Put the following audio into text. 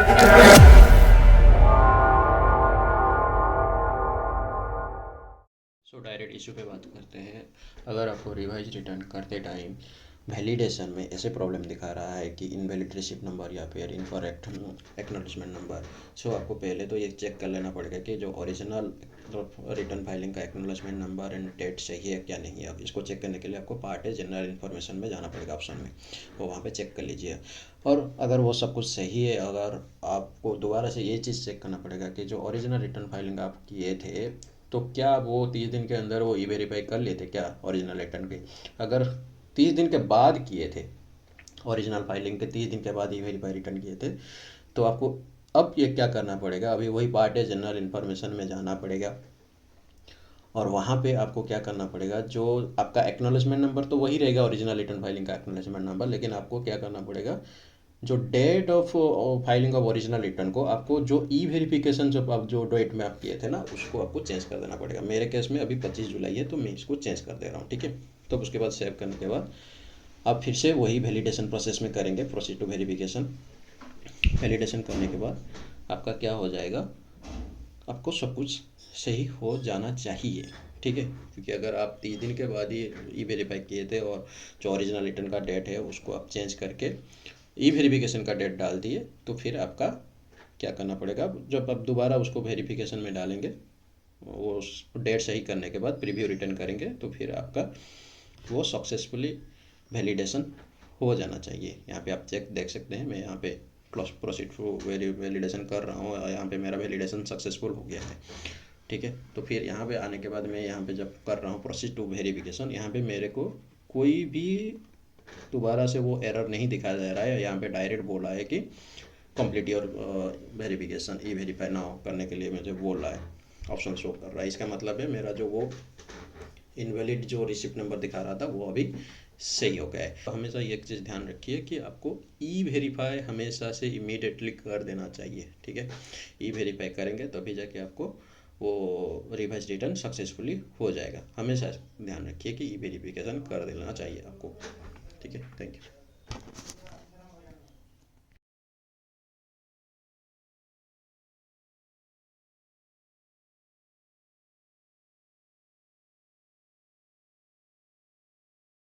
So direct issue पे बात करते हैं। अगर आपको रिवाइज रिटर्न करते टाइम वैलिडेशन में ऐसे प्रॉब्लम दिखा रहा है कि इनवैलिड रिसिप्ट नंबर या फिर इनकरेक्ट एक्नॉलेजमेंट नंबर, सो आपको पहले तो ये चेक कर लेना पड़ेगा कि जो ओरिजिनल रिटर्न फाइलिंग का एक्नॉलेजमेंट नंबर एंड डेट सही है क्या नहीं है। अब इसको चेक करने के लिए आपको पार्ट है जनरल इन्फॉर्मेशन में जाना पड़ेगा, ऑप्शन में, तो वहाँ पे चेक कर लीजिए। और अगर वो सब कुछ सही है, अगर आपको दोबारा से ये चीज़ चेक करना पड़ेगा कि जो ओरिजिनल रिटर्न फाइलिंग आप किए थे, तो क्या वो 30 दिन के अंदर वो ई वेरीफाई कर लेते क्या ओरिजिनल रिटर्न के। अगर 30 दिन के बाद किए थे, ओरिजिनल फाइलिंग के 30 दिन के बाद ई वेरीफाई रिटर्न किए थे, तो आपको अब ये क्या करना पड़ेगा, अभी वही पार्ट है जनरल इन्फॉर्मेशन में जाना पड़ेगा। और वहाँ पे आपको क्या करना पड़ेगा, जो आपका एक्नॉलेजमेंट नंबर तो वही रहेगा ओरिजिनल रिटर्न फाइलिंग का एक्नॉलेजमेंट नंबर, लेकिन आपको क्या करना पड़ेगा, जो date of filing of original return को आपको जो ई वेरिफिकेशन जब आप जो डेट में आप किए थे ना, उसको आपको चेंज कर देना पड़ेगा। मेरे केस में अभी 25 जुलाई है, तो मैं इसको चेंज कर दे रहा हूँ, ठीक है। तो उसके बाद सेव करने के बाद आप फिर से वही वैलिडेशन प्रोसेस में करेंगे, प्रोसीड टू वेरिफिकेशन। वैलिडेशन करने के बाद आपका क्या हो जाएगा, आपको सब कुछ सही हो जाना चाहिए, ठीक है। क्योंकि अगर आप 30 दिन के बाद ही ई वेरीफाई किए थे और जो ओरिजिनल रिटर्न का डेट है उसको आप चेंज करके ई वेरिफिकेशन का डेट डाल दिए, तो फिर आपका क्या करना पड़ेगा, जब आप दोबारा उसको वेरिफिकेशन में डालेंगे, वो डेट सही करने के बाद प्रीव्यू रिटर्न करेंगे, तो फिर आपका वो सक्सेसफुली वैलिडेशन हो जाना चाहिए। यहाँ पे आप चेक देख सकते हैं, मैं यहाँ पे प्रोसीड टू वैलिडेशन कर रहा हूँ और यहाँ पे मेरा वैलिडेशन सक्सेसफुल हो गया है, ठीक है। तो फिर यहाँ पे आने के बाद मैं यहाँ पे जब कर रहा हूँ प्रोसीड टू वेरिफिकेशन, यहाँ पे मेरे को कोई भी दोबारा से वो एरर नहीं दिखाया जा रहा है। यहाँ पे डायरेक्ट बोला है कि complete your verification, E verify now करने के लिए मुझे बोल रहा है, ऑप्शन शो कर रहा है। इसका मतलब है मेरा जो वो इनवैलिड जो रिसिप्ट नंबर दिखा रहा था वो अभी सही हो गया है। तो हमेशा ये एक चीज़ ध्यान रखिए कि आपको ई वेरीफाई हमेशा से इमीडिएटली कर देना चाहिए, ठीक है। ई वेरीफाई करेंगे तभी जाके आपको वो रिवाइज रिटर्न सक्सेसफुली हो जाएगा। हमेशा ध्यान रखिए कि ई वेरिफिकेशन कर देना चाहिए आपको, ठीक है। Thank you.